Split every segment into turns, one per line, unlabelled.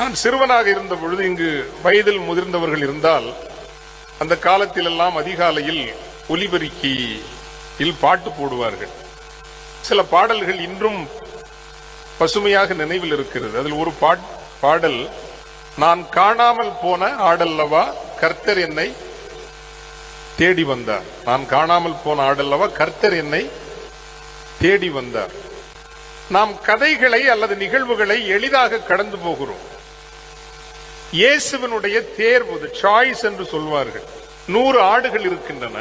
நான் சிறுவனாக இருந்த பொழுது இங்கு வயதில் முதிர்ந்தவர்கள் இருந்தால் அந்த காலத்தில் எல்லாம் அதிகாலையில் ஒலிபெருக்கியில் பாட்டு போடுவார்கள். சில பாடல்கள் இன்றும் பசுமையாக நினைவில் இருக்கிறது. அதில் ஒரு பாடல், நான் காணாமல் போன ஆடல்லவா கர்த்தர் என்னை தேடி வந்தார். நான் காணாமல் போன ஆடல்லவா கர்த்தர் என்னை தேடி வந்தார். நாம் கதைகளை அல்லது நிகழ்வுகளை எளிதாக கடந்து போகிறோம். இயேசுவினுடைய தேர்வு, சாய்ஸ் என்று சொல்வார்கள். 100 ஆடுகள் இருக்கின்றன,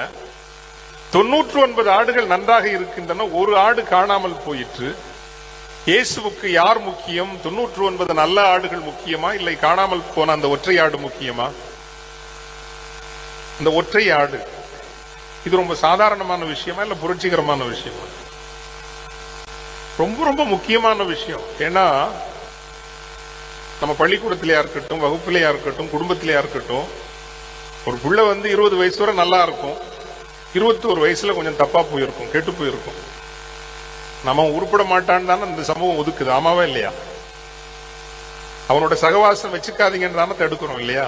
99 ஆடுகள் நன்றாக இருக்கின்றன, ஒரு ஆடு காணாமல் போயிற்று. இயேசுவுக்கு யார் முக்கியம்? 99 நல்ல ஆடுகள் முக்கியமா, இல்லை காணாமல் போன அந்த ஒற்றை ஆடு முக்கியமா? இந்த ஒற்றை ஆடு இது ரொம்ப சாதாரணமான விஷயமா இல்ல புரட்சிகரமான விஷயமா? ரொம்ப ரொம்ப முக்கியமான விஷயம். ஏன்னா நம்ம பள்ளிக்கூடத்திலேயா இருக்கட்டும், வகுப்பிலேயா இருக்கட்டும், குடும்பத்திலேயா இருக்கட்டும், ஒரு புள்ள 20 வயசு வரை நல்லா இருக்கும், 21 வயசுல கொஞ்சம் தப்பா போயிருக்கும், கெட்டு போயிருக்கும். நம்ம உருப்பட மாட்டான்னு தானே இந்த சமூகம் ஒதுக்குது, ஆமாவா இல்லையா? அவனோட சகவாசம் வச்சுக்காதீங்கன்னு தானே தடுக்கிறோம் இல்லையா?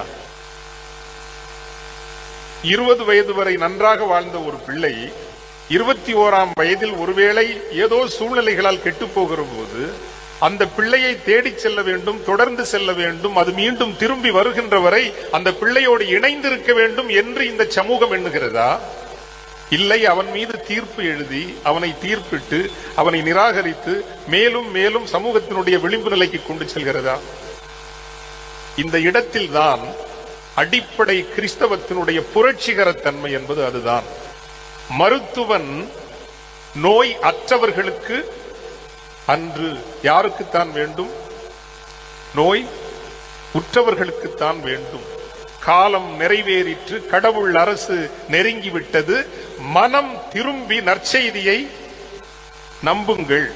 20 வயது வரை நன்றாக வாழ்ந்த ஒரு பிள்ளை 21ஆம் வயதில் ஒருவேளை ஏதோ சூழ்நிலைகளால் கெட்டு போகிற போது அந்த பிள்ளையை தேடி செல்ல வேண்டும், தொடர்ந்து செல்ல வேண்டும், அது மீண்டும் திரும்பி வருகின்ற வரை அந்த பிள்ளையோடு இணைந்திருக்க வேண்டும் என்று இந்த சமூகம் எண்ணுகிறதா? இல்லை, அவன் மீது தீர்ப்பு எழுதி அவனை தீர்ப்பிட்டு அவனை நிராகரித்து மேலும் மேலும் சமூகத்தினுடைய விளிம்பு நிலைக்கு கொண்டு செல்கிறதா? இந்த இடத்தில் தான் அடிப்படை கிறிஸ்தவத்தினுடைய புரட்சிகர தன்மை என்பது அதுதான். மருத்துவன் நோய் அற்றவர்களுக்கு அன்று யாருக்குத்தான் வேண்டும்? நோய் உற்றவர்களுக்குத்தான் வேண்டும். காலம் நிறைவேறிற்று, கடவுள் அரசு நெருங்கிவிட்டது, மனம் திரும்பி நற்செய்தியை நம்புங்கள்.